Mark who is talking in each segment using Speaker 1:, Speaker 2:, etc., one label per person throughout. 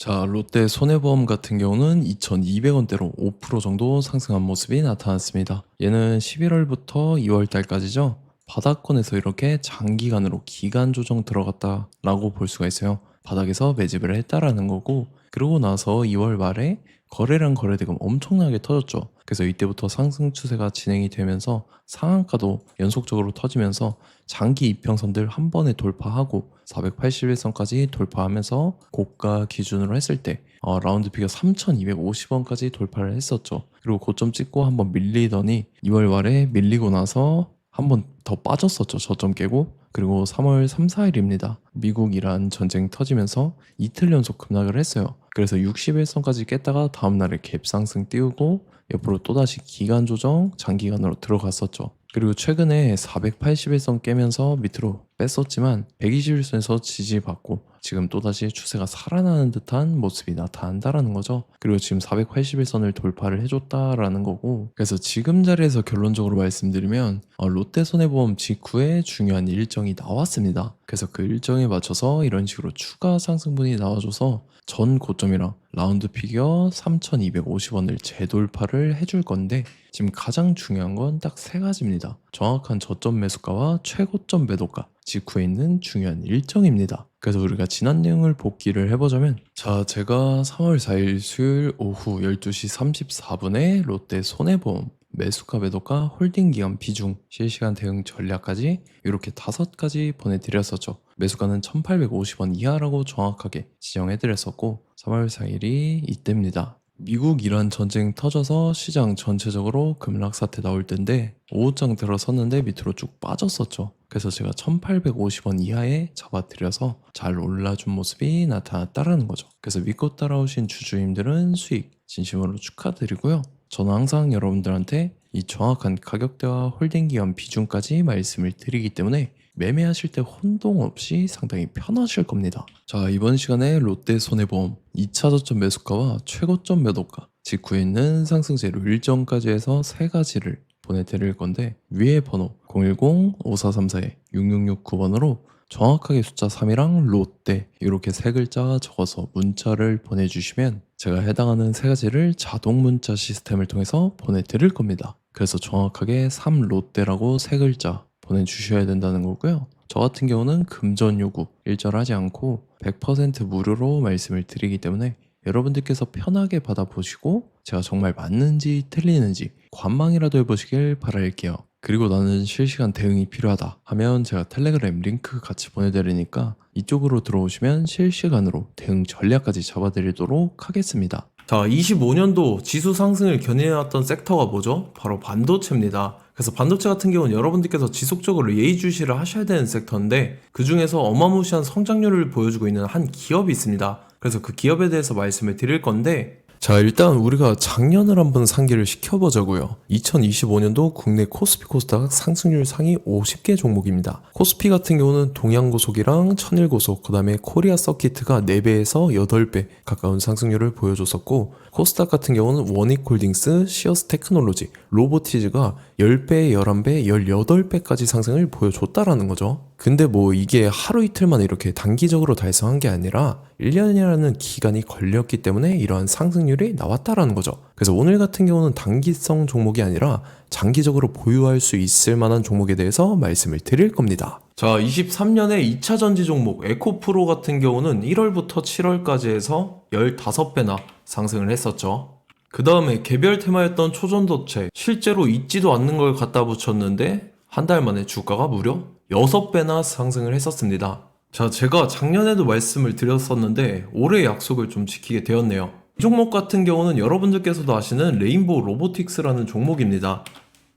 Speaker 1: 자, 롯데 손해보험 같은 경우는 2,200원대로 5% 정도 상승한 모습이 나타났습니다. 얘는 11월부터 2월 달까지죠. 바닥권에서 이렇게 장기간으로 기간 조정 들어갔다라고 볼 수가 있어요. 바닥에서 매집을 했다라는 거고, 그러고 나서 2월 말에 거래량 거래대금 엄청나게 터졌죠. 그래서 이때부터 상승 추세가 진행이 되면서 상한가도 연속적으로 터지면서 장기 이평선들 한 번에 돌파하고 481선까지 돌파하면서 고가 기준으로 했을 때 라운드피가 3,250원까지 돌파를 했었죠. 그리고 고점 찍고 한번 밀리더니 2월 말에 밀리고 나서 한번 더 빠졌었죠. 저점 깨고. 그리고 3월 3, 4일입니다. 미국 이란 전쟁 터지면서 이틀 연속 급락을 했어요. 그래서 61선까지 깼다가 다음날에 갭 상승 띄우고 옆으로 또다시 기간 조정 장기간으로 들어갔었죠. 그리고 최근에 481선 깨면서 밑으로 뺐었지만 121선에서 지지받고 지금 또다시 추세가 살아나는 듯한 모습이 나타난다라는 거죠. 그리고 지금 481선을 돌파를 해줬다라는 거고, 그래서 지금 자리에서 결론적으로 말씀드리면 롯데손해보험 직후에 중요한 일정이 나왔습니다. 그래서 그 일정에 맞춰서 이런 식으로 추가 상승분이 나와줘서 전 고점이랑 라운드 피겨 3,250원을 재돌파를 해줄 건데, 지금 가장 중요한 건 딱 세 가지입니다. 정확한 저점 매수가와 최고점 매도가, 직후에 있는 중요한 일정입니다. 그래서 우리가 지난 내용을 복기를 해보자면, 자, 제가 3월 4일 수요일 오후 12시 34분에 롯데 손해보험 매수가 매도가 홀딩 기간 비중 실시간 대응 전략까지 이렇게 5가지 보내드렸었죠. 매수가는 1850원 이하라고 정확하게 지정해드렸었고, 3월 4일이 이때입니다. 미국 이란 전쟁 터져서 시장 전체적으로 급락 사태 나올 때인데 오후장 들어섰는데 밑으로 쭉 빠졌었죠. 그래서 제가 1850원 이하에 잡아드려서 잘 올라준 모습이 나타났다라는 거죠. 그래서 믿고 따라오신 주주님들은 수익 진심으로 축하드리고요. 저는 항상 여러분들한테 이 정확한 가격대와 홀딩 기간 비중까지 말씀을 드리기 때문에 매매하실 때 혼동 없이 상당히 편하실 겁니다. 자, 이번 시간에 롯데 손해보험 2차 저점 매수가와 최고점 매도가, 직후에 있는 상승세로 일정까지 해서 세 가지를 보내드릴 건데, 위에 번호 010-5434-6669번으로 정확하게 숫자 3이랑 롯데 이렇게 세 글자 적어서 문자를 보내주시면 제가 해당하는 세 가지를 자동 문자 시스템을 통해서 보내드릴 겁니다. 그래서 정확하게 3 롯데라고 세 글자 보내주셔야 된다는 거고요. 저 같은 경우는 금전 요구 일절하지 않고 100% 무료로 말씀을 드리기 때문에 여러분들께서 편하게 받아보시고 제가 정말 맞는지 틀리는지 관망이라도 해보시길 바랄게요. 그리고 나는 실시간 대응이 필요하다 하면 제가 텔레그램 링크 같이 보내드리니까 이쪽으로 들어오시면 실시간으로 대응 전략까지 잡아드리도록 하겠습니다. 자, 25년도 지수 상승을 견인해왔던 섹터가 뭐죠? 바로 반도체입니다. 그래서 반도체 같은 경우는 여러분들께서 지속적으로 예의주시를 하셔야 되는 섹터인데, 그 중에서 어마무시한 성장률을 보여주고 있는 한 기업이 있습니다. 그래서 그 기업에 대해서 말씀을 드릴 건데, 자, 일단 우리가 작년을 한번 상기를 시켜보자고요. 2025년도 국내 코스피 코스닥 상승률 상위 50개 종목입니다. 코스피 같은 경우는 동양고속이랑 천일고속, 그 다음에 코리아 서키트가 4배에서 8배 가까운 상승률을 보여줬었고, 코스닥 같은 경우는 원익홀딩스, 시어스 테크놀로지, 로보티즈가 10배, 11배, 18배까지 상승을 보여줬다라는 거죠. 근데 뭐 이게 하루 이틀만 이렇게 단기적으로 달성한 게 아니라 1년이라는 기간이 걸렸기 때문에 이러한 상승률이 나왔다라는 거죠. 그래서 오늘 같은 경우는 단기성 종목이 아니라 장기적으로 보유할 수 있을 만한 종목에 대해서 말씀을 드릴 겁니다. 자, 23년에 2차 전지 종목 에코프로 같은 경우는 1월부터 7월까지 해서 15배나 상승을 했었죠. 그 다음에 개별 테마였던 초전도체, 실제로 있지도 않는 걸 갖다 붙였는데 한 달 만에 주가가 무려 6배나 상승을 했었습니다. 자, 제가 작년에도 말씀을 드렸었는데 올해 약속을 좀 지키게 되었네요. 이 종목 같은 경우는 여러분들께서도 아시는 레인보우 로보틱스라는 종목입니다.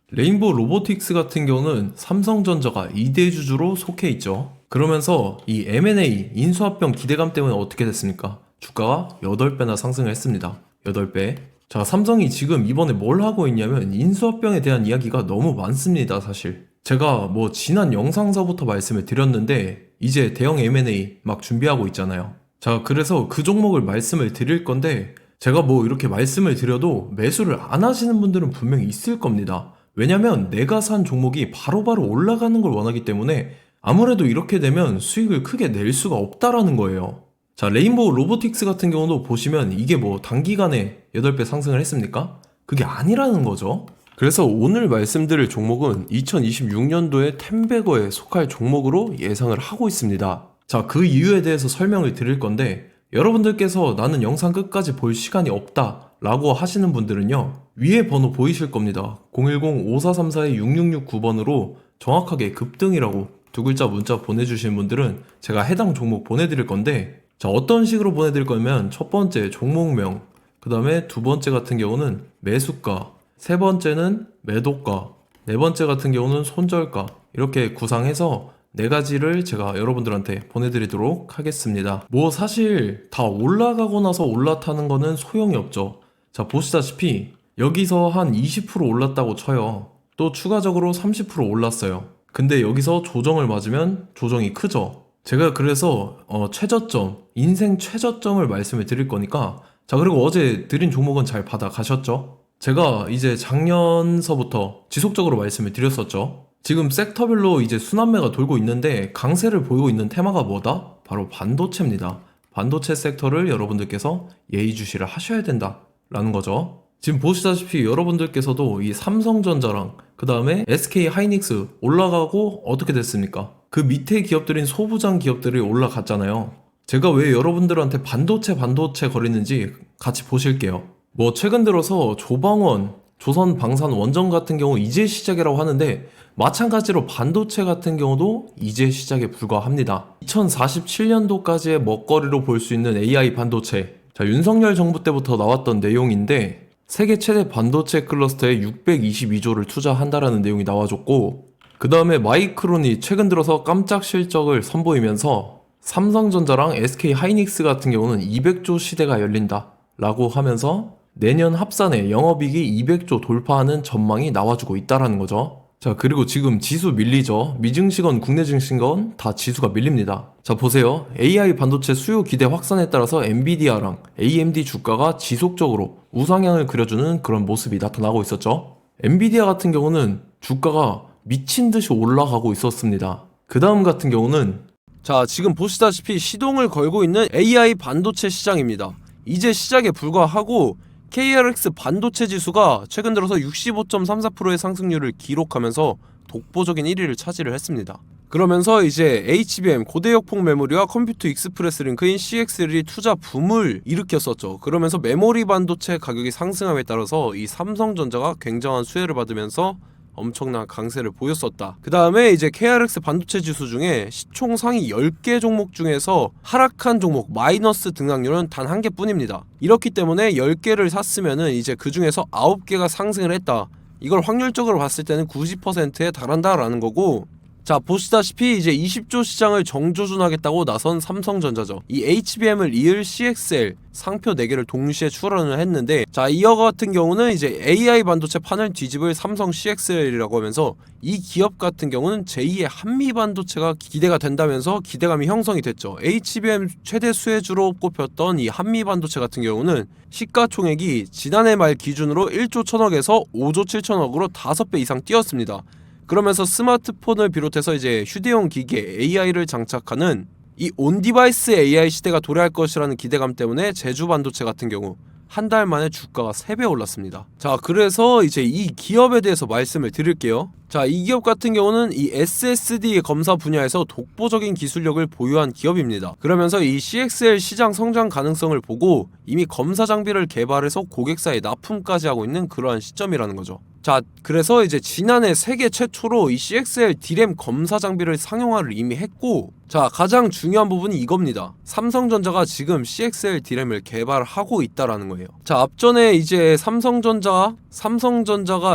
Speaker 1: 레인보우 로보틱스 같은 경우는 삼성전자가 2대 주주로 속해 있죠. 그러면서 이 M&A 인수합병 기대감 때문에 어떻게 됐습니까? 주가가 8배나 상승을 했습니다. 8배. 자, 삼성이 지금 이번에 뭘 하고 있냐면 인수합병에 대한 이야기가 너무 많습니다, 사실. 제가 뭐 지난 영상서부터 말씀을 드렸는데 이제 대형 M&A 막 준비하고 있잖아요. 자, 그래서 그 종목을 말씀을 드릴 건데, 제가 뭐 이렇게 말씀을 드려도 매수를 안 하시는 분들은 분명히 있을 겁니다. 왜냐면 내가 산 종목이 바로바로 올라가는 걸 원하기 때문에 아무래도 이렇게 되면 수익을 크게 낼 수가 없다라는 거예요. 자, 레인보우 로보틱스 같은 경우도 보시면 이게 뭐 단기간에 8배 상승을 했습니까? 그게 아니라는 거죠. 그래서 오늘 말씀드릴 종목은 2026년도에 텐베거에 속할 종목으로 예상을 하고 있습니다. 자, 그 이유에 대해서 설명을 드릴 건데, 여러분들께서 나는 영상 끝까지 볼 시간이 없다 라고 하시는 분들은요, 위에 번호 보이실 겁니다. 010-5434-6669번으로 정확하게 급등이라고 두 글자 문자 보내주시는 분들은 제가 해당 종목 보내드릴 건데, 자, 어떤 식으로 보내드릴 거냐면 첫 번째 종목명, 그 다음에 두 번째 같은 경우는 매수가, 세 번째는 매도가, 네 번째 같은 경우는 손절가, 이렇게 구상해서 네 가지를 제가 여러분들한테 보내드리도록 하겠습니다. 뭐 사실 다 올라가고 나서 올라타는 거는 소용이 없죠. 자, 보시다시피 여기서 한 20% 올랐다고 쳐요. 또 추가적으로 30% 올랐어요. 근데 여기서 조정을 맞으면 조정이 크죠. 제가 그래서 최저점, 인생 최저점을 말씀을 드릴 거니까, 자, 그리고 어제 드린 종목은 잘 받아가셨죠? 제가 이제 작년서부터 지속적으로 말씀을 드렸었죠. 지금 섹터별로 이제 순환매가 돌고 있는데 강세를 보이고 있는 테마가 뭐다? 바로 반도체입니다. 반도체 섹터를 여러분들께서 예의주시를 하셔야 된다 라는 거죠. 지금 보시다시피 여러분들께서도 이 삼성전자랑 그 다음에 SK 하이닉스 올라가고 어떻게 됐습니까? 그 밑에 기업들인 소부장 기업들이 올라갔잖아요. 제가 왜 여러분들한테 반도체 거리는지 같이 보실게요. 뭐 최근 들어서 조방원, 조선방산원전 같은 경우 이제 시작이라고 하는데, 마찬가지로 반도체 같은 경우도 이제 시작에 불과합니다. 2047년도까지의 먹거리로 볼 수 있는 AI 반도체. 자, 윤석열 정부 때부터 나왔던 내용인데, 세계 최대 반도체 클러스터에 622조를 투자한다라는 내용이 나와줬고, 그 다음에 마이크론이 최근 들어서 깜짝 실적을 선보이면서 삼성전자랑 SK 하이닉스 같은 경우는 200조 시대가 열린다 라고 하면서 내년 합산에 영업이익이 200조 돌파하는 전망이 나와주고 있다라는 거죠. 자, 그리고 지금 지수 밀리죠. 미증시건 국내 증시건 다 지수가 밀립니다. 자, 보세요. AI 반도체 수요 기대 확산에 따라서 엔비디아랑 AMD 주가가 지속적으로 우상향을 그려주는 그런 모습이 나타나고 있었죠. 엔비디아 같은 경우는 주가가 미친 듯이 올라가고 있었습니다. 그 다음 같은 경우는, 자, 지금 보시다시피 시동을 걸고 있는 AI 반도체 시장입니다. 이제 시작에 불과하고 KRX 반도체 지수가 최근 들어서 65.34%의 상승률을 기록하면서 독보적인 1위를 차지를 했습니다. 그러면서 이제 HBM 고대역폭 메모리와 컴퓨터 익스프레스 링크인 CXL이 투자 붐을 일으켰었죠. 그러면서 메모리 반도체 가격이 상승함에 따라서 이 삼성전자가 굉장한 수혜를 받으면서 엄청난 강세를 보였었다. 그 다음에 이제 KRX 반도체 지수 중에 시총 상위 10개 종목 중에서 하락한 종목 마이너스 등락률은 단 1개뿐입니다. 이렇기 때문에 10개를 샀으면은 이제 그 중에서 9개가 상승을 했다. 이걸 확률적으로 봤을 때는 90%에 달한다라는 거고, 자, 보시다시피 이제 20조 시장을 정조준하겠다고 나선 삼성전자죠. 이 HBM을 이을 CXL 상표 4개를 동시에 출원을 했는데, 자, 이어 같은 경우는 이제 AI 반도체 판을 뒤집을 삼성 CXL이라고 하면서 이 기업 같은 경우는 제2의 한미 반도체가 기대가 된다면서 기대감이 형성이 됐죠. HBM 최대 수혜주로 꼽혔던 이 한미 반도체 같은 경우는 시가총액이 지난해 말 기준으로 1조 1000억에서 5조 7천억으로 5배 이상 뛰었습니다. 그러면서 스마트폰을 비롯해서 이제 휴대용 기기에 AI를 장착하는 이 온디바이스 AI 시대가 도래할 것이라는 기대감 때문에 제주 반도체 같은 경우 한 달 만에 주가가 3배 올랐습니다. 자, 그래서 이제 이 기업에 대해서 말씀을 드릴게요. 자, 이 기업 같은 경우는 이 SSD 검사 분야에서 독보적인 기술력을 보유한 기업입니다. 그러면서 이 CXL 시장 성장 가능성을 보고 이미 검사 장비를 개발해서 고객사에 납품까지 하고 있는 그러한 시점이라는 거죠. 자, 그래서 이제 지난해 세계 최초로 이 CXL D램 검사 장비를 상용화를 이미 했고, 자, 가장 중요한 부분이 이겁니다. 삼성전자가 지금 CXL D램을 개발하고 있다라는 거예요. 자, 앞전에 이제 삼성전자가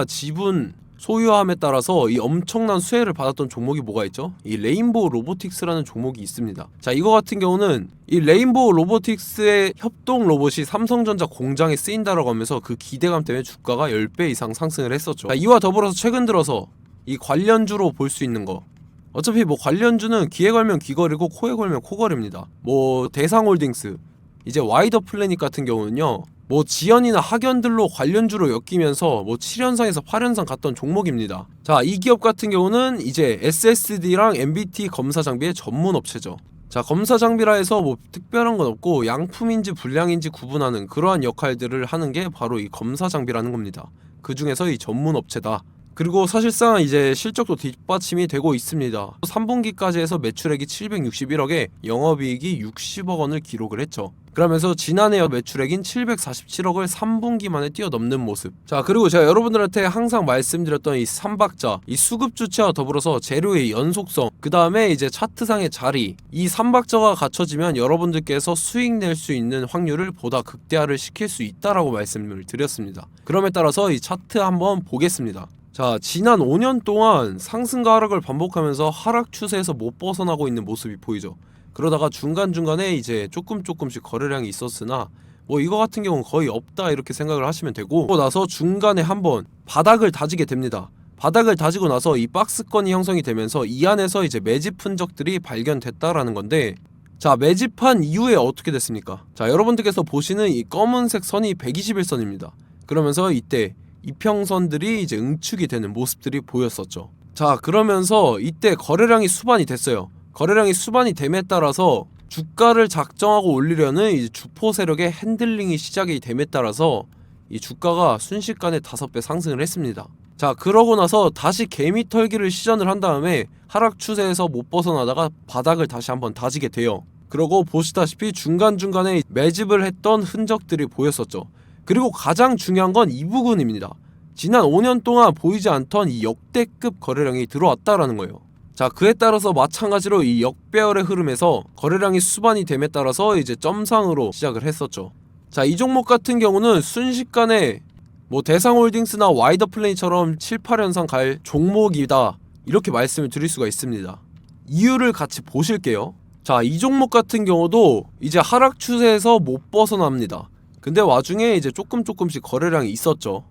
Speaker 1: 지분 소유함에 따라서 이 엄청난 수혜를 받았던 종목이 뭐가 있죠? 이 레인보우 로보틱스라는 종목이 있습니다. 자, 이거 같은 경우는 이 레인보우 로보틱스의 협동 로봇이 삼성전자 공장에 쓰인다라고 하면서 그 기대감 때문에 주가가 10배 이상 상승을 했었죠. 자, 이와 더불어서 최근 들어서 이 관련주로 볼 수 있는 거, 어차피 뭐 관련주는 귀에 걸면 귀걸이고 코에 걸면 코걸입니다. 뭐 대상홀딩스, 이제 와이더 플래닛 같은 경우는요, 뭐 지연이나 학연들로 관련주로 엮이면서 뭐 7연상에서 8연상 갔던 종목입니다. 자, 이 기업 같은 경우는 이제 SSD랑 MBT 검사 장비의 전문 업체죠.
Speaker 2: 자, 검사 장비라 해서 뭐 특별한 건 없고 양품인지 불량인지 구분하는 그러한 역할들을 하는 게 바로 이 검사 장비라는 겁니다. 그 중에서 이 전문 업체다. 그리고 사실상 이제 실적도 뒷받침이 되고 있습니다. 3분기까지 해서 매출액이 761억에 영업이익이 60억 원을 기록을 했죠. 그러면서 지난해 매출액인 747억을 3분기 만에 뛰어넘는 모습. 자, 그리고 제가 여러분들한테 항상 말씀드렸던 이 3박자, 이 수급 주체와 더불어서 재료의 연속성, 그 다음에 이제 차트상의 자리, 이 3박자가 갖춰지면 여러분들께서 수익 낼 수 있는 확률을 보다 극대화를 시킬 수 있다라고 말씀을 드렸습니다. 그럼에 따라서 이 차트 한번 보겠습니다. 자, 지난 5년 동안 상승과 하락을 반복하면서 하락 추세에서 못 벗어나고 있는 모습이 보이죠. 그러다가 중간중간에 이제 조금씩 거래량이 있었으나 뭐 이거 같은 경우는 거의 없다 이렇게 생각을 하시면 되고, 그러고 나서 중간에 한번 바닥을 다지게 됩니다. 바닥을 다지고 나서 이 박스권이 형성이 되면서 이 안에서 이제 매집 흔적들이 발견됐다라는 건데, 자, 매집한 이후에 어떻게 됐습니까? 자, 여러분들께서 보시는 이 검은색 선이 121선입니다. 그러면서 이때 이평선들이 이제 응축이 되는 모습들이 보였었죠. 자, 그러면서 이때 거래량이 수반이 됐어요. 거래량이 수반이 됨에 따라서 주가를 작정하고 올리려는 이제 주포 세력의 핸들링이 시작이 됨에 따라서 이 주가가 순식간에 5배 상승을 했습니다. 자, 그러고 나서 다시 개미 털기를 시전을 한 다음에 하락 추세에서 못 벗어나다가 바닥을 다시 한번 다지게 돼요. 그러고 보시다시피 중간중간에 매집을 했던 흔적들이 보였었죠. 그리고 가장 중요한 건 이 부분입니다. 지난 5년 동안 보이지 않던 이 역대급 거래량이 들어왔다라는 거예요. 자, 그에 따라서 마찬가지로 이 역배열의 흐름에서 거래량이 수반이 됨에 따라서 이제 점상으로 시작을 했었죠. 자, 이 종목 같은 경우는 순식간에 뭐 대상홀딩스나 와이더플레이처럼 7, 8연상 갈 종목이다 이렇게 말씀을 드릴 수가 있습니다. 이유를 같이 보실게요. 자, 이 종목 같은 경우도 이제 하락 추세에서 못 벗어납니다. 근데 와중에 이제 조금씩 거래량이 있었죠.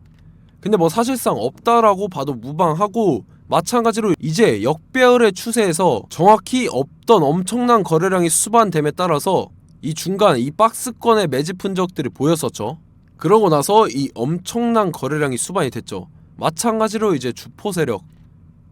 Speaker 2: 근데 뭐 사실상 없다라고 봐도 무방하고, 마찬가지로 이제 역배열의 추세에서 정확히 없던 엄청난 거래량이 수반됨에 따라서 이 중간 이 박스권의 매집 흔적들이 보였었죠. 그러고 나서 이 엄청난 거래량이 수반이 됐죠. 마찬가지로 이제 주포 세력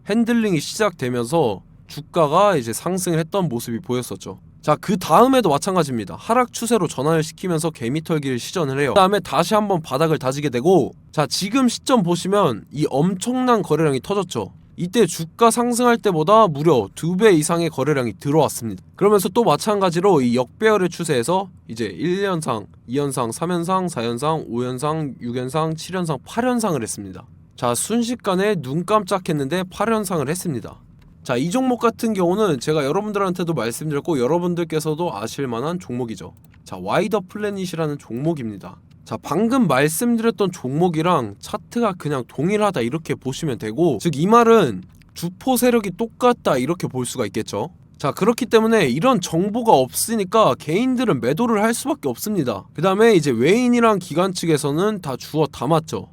Speaker 2: 핸들링이 시작되면서 주가가 이제 상승을 했던 모습이 보였었죠. 자, 그 다음에도 마찬가지입니다. 하락 추세로 전환을 시키면서 개미털기를 시전을 해요. 그 다음에 다시 한번 바닥을 다지게 되고, 자, 지금 시점 보시면 이 엄청난 거래량이 터졌죠. 이때 주가 상승할 때보다 무려 2배 이상의 거래량이 들어왔습니다. 그러면서 또 마찬가지로 이 역배열의 추세에서 이제 1연상, 2연상, 3연상, 4연상, 5연상, 6연상, 7연상, 8연상을 했습니다. 자, 순식간에 눈 깜짝했는데 8연상을 했습니다. 자, 이 종목 같은 경우는 제가 여러분들한테도 말씀드렸고 여러분들께서도 아실만한 종목이죠. 자, 와이더 플래닛이라는 종목입니다. 자, 방금 말씀드렸던 종목이랑 차트가 그냥 동일하다 이렇게 보시면 되고, 즉 이 말은 주포 세력이 똑같다 이렇게 볼 수가 있겠죠. 자, 그렇기 때문에 이런 정보가 없으니까 개인들은 매도를 할 수밖에 없습니다. 그 다음에 이제 외인이랑 기관 측에서는 다 주워 담았죠.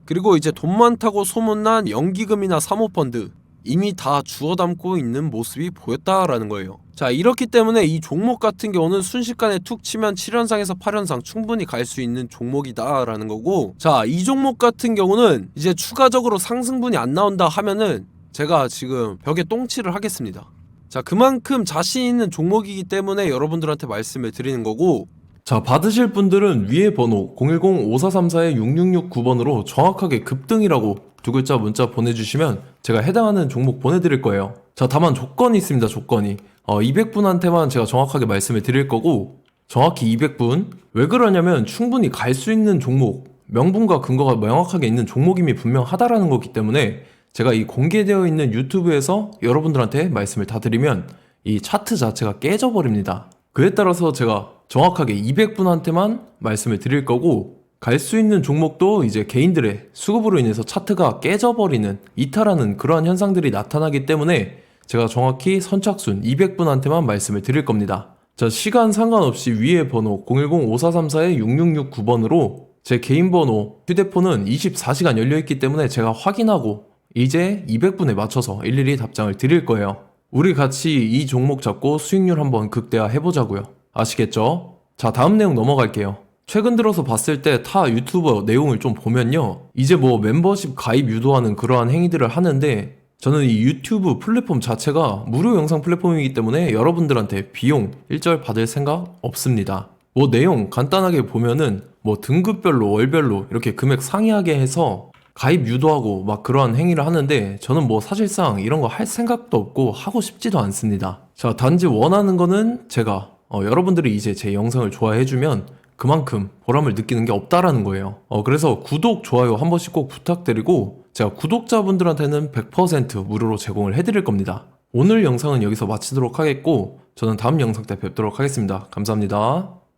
Speaker 2: 그리고 이제 돈 많다고 소문난 연기금이나 사모펀드 이미 다 주워 담고 있는 모습이 보였다라는 거예요. 자, 이렇기 때문에 이 종목 같은 경우는 순식간에 툭 치면 7연상에서 8연상 충분히 갈 수 있는 종목이다 라는 거고, 자, 이 종목 같은 경우는 이제 추가적으로 상승분이 안 나온다 하면은 제가 지금 벽에 똥칠을 하겠습니다. 자, 그만큼 자신 있는 종목이기 때문에 여러분들한테 말씀을 드리는 거고,
Speaker 1: 자, 받으실 분들은 위에 번호 010-5434-6669번으로 정확하게 급등이라고 두 글자 문자 보내주시면 제가 해당하는 종목 보내드릴 거예요. 자, 다만 조건이 있습니다. 조건이 200분한테만 제가 정확하게 말씀을 드릴 거고, 정확히 200분. 왜 그러냐면 충분히 갈 수 있는 종목, 명분과 근거가 명확하게 있는 종목임이 분명하다라는 거기 때문에 제가 이 공개되어 있는 유튜브에서 여러분들한테 말씀을 다 드리면 이 차트 자체가 깨져버립니다. 그에 따라서 제가 정확하게 200분한테만 말씀을 드릴 거고, 갈 수 있는 종목도 이제 개인들의 수급으로 인해서 차트가 깨져버리는, 이탈하는 그러한 현상들이 나타나기 때문에 제가 정확히 선착순 200분한테만 말씀을 드릴 겁니다. 자, 시간 상관없이 위에 번호 010-5434-6669번으로 제 개인 번호, 휴대폰은 24시간 열려있기 때문에 제가 확인하고 이제 200분에 맞춰서 일일이 답장을 드릴 거예요. 우리 같이 이 종목 잡고 수익률 한번 극대화 해보자고요. 아시겠죠? 자, 다음 내용 넘어갈게요. 최근 들어서 봤을 때 타 유튜버 내용을 좀 보면요, 이제 뭐 멤버십 가입 유도하는 그러한 행위들을 하는데, 저는 이 유튜브 플랫폼 자체가 무료 영상 플랫폼이기 때문에 여러분들한테 비용 일절 받을 생각 없습니다. 뭐 내용 간단하게 보면은 뭐 등급별로 월별로 이렇게 금액 상이하게 해서 가입 유도하고 막 그러한 행위를 하는데 저는 뭐 사실상 이런 거 할 생각도 없고 하고 싶지도 않습니다. 자, 단지 원하는 거는 제가 여러분들이 이제 제 영상을 좋아해주면 그만큼 보람을 느끼는 게 없다라는 거예요. 그래서 구독, 좋아요 한 번씩 꼭 부탁드리고 제가 구독자분들한테는 100% 무료로 제공을 해드릴 겁니다. 오늘 영상은 여기서 마치도록 하겠고 저는 다음 영상 때 뵙도록 하겠습니다. 감사합니다.